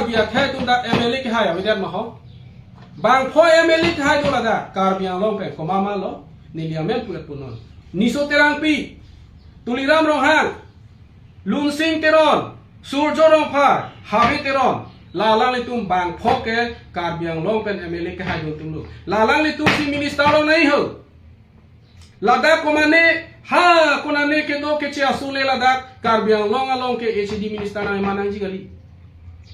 biya khai tum da MLA ke hai awidat ma ho bang pho MLA ke hai dola da kar biang long pe komama lo niliamen puet punon niso terang pi tuliram rong hang lun sing teron surjo rong phar habi teron lalang le tum bang pho ke kar biang long pen MLA ke hai tum lu lalang le tum si minister lo nahi ho lada komane ha konane ke do ke chia sule lada kar biang long along ke HD minister na manang ji gali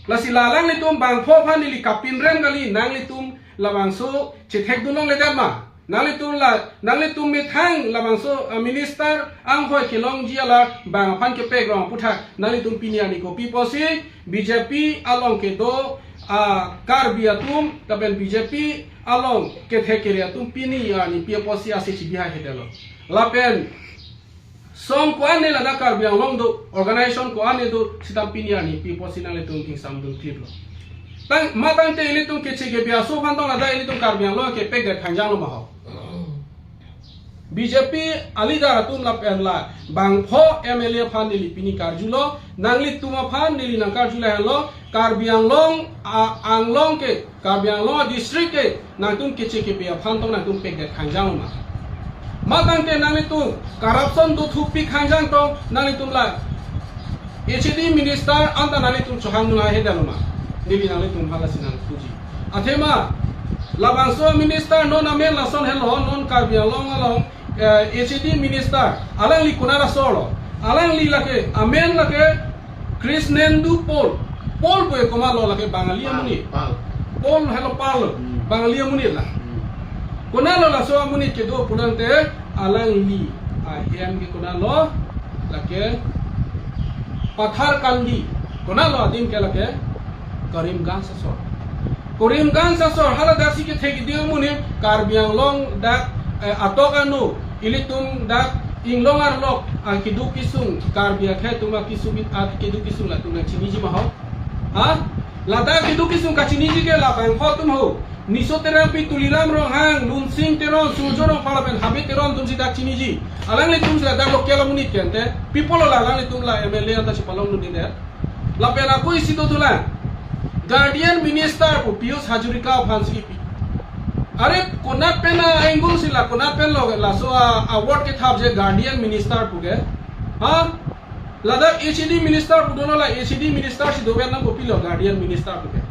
lasi lalang le tum bang pho phan li kapin rem gali nang le tum lawang so che thek dunong le dama nang le tum me thang lawang so minister ang hoi ke long ji ala bang phan ke pe grong putha nang le tum pinia ni ko pi posi BJP along ke do kar bia tum taben BJP along ke thekeria tum pini ani pi posi ase chi biha hedelo lapen som ko ane la dakar biang long do organization ko ane do sitam pini ani pi posi nang le tum king sam dum clip lo tang matang te ile tum ke che ke bia so phan tong la da ile tum kar biang lo ke pe ga thangjang lo ma ho BJP alidara tum la pen la bang pho MLA phan ni pini karjulo nangli tuma phan ni nang karjula hello kar biang long ang long ke kar biang long district ke nang tum ke che ke bia phan tong nang tum pe ga thangjang ma matang te nangli tum corruption do thupi khangjang tong nangli tum la HD minister anta nangli tum chohang nu he daluma nili nangli tum phala sinang puji athema labangso minister non amen la son hello non kar biang long along HD minister alang li kunara solo alang li lake amen lake Krishnendu Pol boy komalo lake bangalia muni Pol hello pal bangalia muni la kunalo la so muni ke do pudante alang li hem ke kunalo lake pathar kandi kunalo adim ke lake Karimganj sasor hala dasi ke theki dio muni kar biang long dak atokanu ilitum dak inglongar lok kidu kisung kar bia khe tuma kisubit kidu kisung la tuna chiniji ma ho ha lada kidu kisung ka chiniji ke la bang pho tum ho niso terapi tuliram rong hang lun sing teron surjo rong phala ben habit teron tum si dak chiniji alang le tum sa dak lokela munit kente people la alang le tum la MLA anta chipalong nu de la pena ko isi to tula guardian minister ko Piyush Hajurika phansi अरे कोना पेन एंगुल सिला कोना पेन लोग lasso award के थाप जे guardian minister पुगे हां लदा एचडी मिनिस्टर पुदोनो ला एचडी मिनिस्टर सि दोबे ना गोपी लो गार्डियन मिनिस्टर पुगे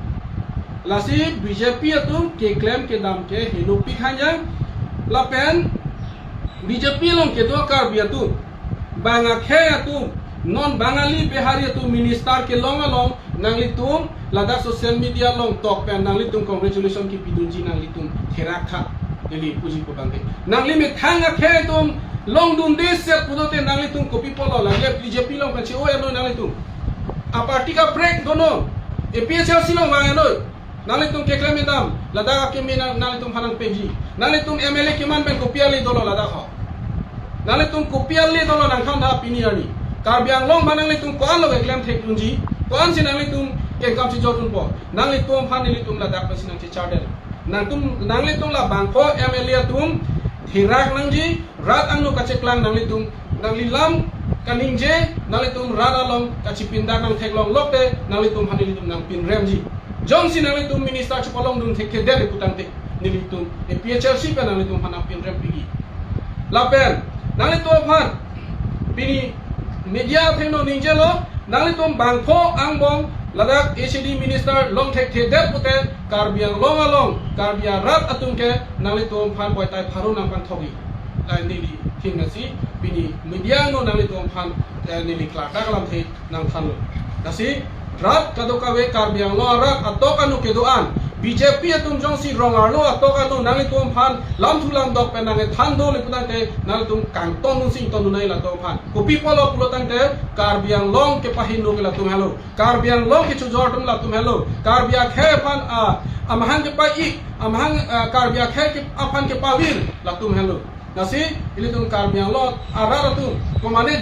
लासी बीजेपी तुम के क्लेम के दाम के हेनुपी खांजा ला पेन बीजेपी लोग के दो कर बिया तू बांगा खे तू नॉन बांगाली बिहारी तू मिनिस्टर के लोंग लोंग nangli tum lada social media long tok pen nangli tum congratulation ki pidunji nangli tum therakha deli puji potante nangli me thanga khe tum long dun de se pudote nangli tum copy polo lage BJP long kachi o eno nangli tum a party ka break dono APHRC long ma eno nangli tum ke claim dam lada ke me nangli tum hanang peji nangli tum MLA ke man ben copy ali dolo lada ho nangli tum copy ali dolo nang kham da pini ani kar biang long manangli tum ko alo claim thek dunji कौन सी नांगली तुम के काम से जोड़न पो नांगली तुम फानिली तुम ला दाक पसी नंग चार्डर नांगली तुम ला बांको MLA तुम थिराक नंगजी रात अंगनो कचे क्लांग नांगली तुम नांगली लाम कनिंजे नांगली तुम रात along कची पिंदा नंग थेगलोंग लोकते नांगली तुम फानिली तुम नंग पिन रेमजी जोंग सी नांगली तुम मिनिस्टर चपलोंग दुन थे दे पुतांते निली तुम APHRC पे नांगली तुम फाना पिन रेम पिगी लापेन नांगली तो फान पिनी मीडिया थेनो निंजेलो nangli tum bangpho angbong ladak HD minister long thek the de pute karbiang long along karbia rat atung ke nangli tum phan boy tai pharu nang pan thogi lai nili thingasi bini media no nangli tum phan nili klak dakalam the nang phan lo dasi rat kadoka we karbiang lo rat atokanu kedoan BJP tum jongsi rongarlo atokanu nangli tum phan lam thulam dok pe nange than do le putante nangli tum kangton nu sing ton nai la to phan kopi polo pulotante karbiang long ke pahin no ke la tum hello karbiang long ke chujor tum la tum hello karbia khe phan amhang ke pa I amhang karbia khe ke aphan ke pawir la tum hello nasi ili tum karbiang lo arara tum komane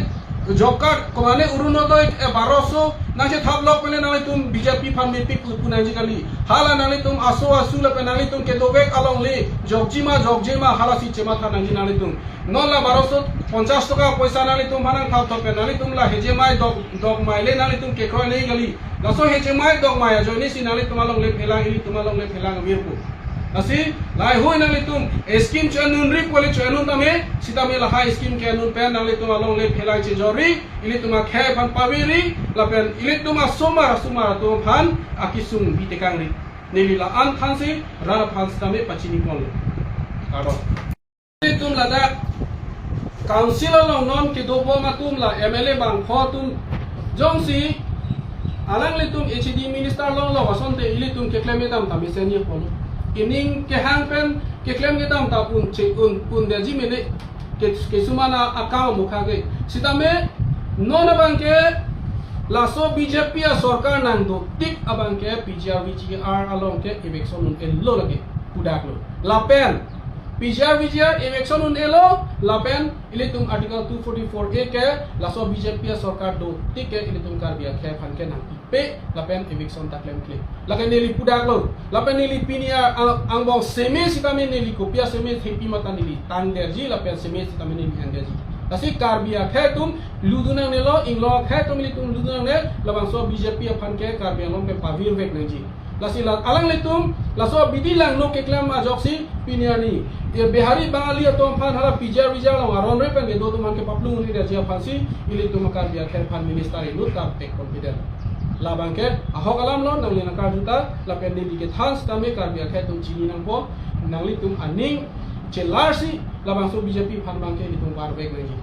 job card komane urunodoi 1200 nang se thap lok pele nang tum BJP fan me pik punang ji kali hala nang tum asu la penang tum ke dobek along le jogjema hala si chema tha nang ji nang tum non la 1250 টাকা পয়সা nang tum hanang thap thap pe nang tum la hejemai dog mai le nang tum ke khoi nei kali laso hejemai dog mai jo ni si nang tum along le phelang ili tum along le phelang mirpu Nasi, lai hui nang litum skim chanun ri poli chanun tame sitame la high skim chanun pen nang litum along le phelai che jori ili tuma khe phan pawiri la pen ili tuma sumara to phan akisung bitekang ri nili la an thansi rana phan stame pachini pon aro litum la da councilor long non ki do bo ma tum la MLA bang kho tum jongsi alang litum HD minister long lo wasonte ili tum ke kleme dam tame seni pon Ining ke hang pen ke claim ke dam ta un de ji mene ke sumana akam mukha ke sitame non abang ke laso BJP a sarkar nang do tik abang ke PGR along ke election un elo lage pudak lo lapen PGR election un elo lapen ilitum article 244A ke laso BJP a sarkar do tik ke ilitum kar bia ke phan ke nang pe lapen eviction ta claim kle lakan neli pudak lo lapen neli pinia angbong seme sitame neli kopia seme thepi mata neli tang derji lapen seme sitame neli anderji asi karbia khetum luduna nelo inglo khetum litum luduna ne labang so BJP phan ke karbia lom pe pavir vek nangji lasi la alang litum laso bidilang no ke claim ma joksi pinia ni ye behari bangali atom phan hala PGR lo aron re pen ge do man ke paplung ni derji phansi ilitum karbia khe phan minister lut ka tek confident labangke ahok alam lo nang lina karjuta lapen di ke thans tame karbia khe tum chini nang po nang li tum aning chelarsi labang so BJP phan bangke li tum bar bek nang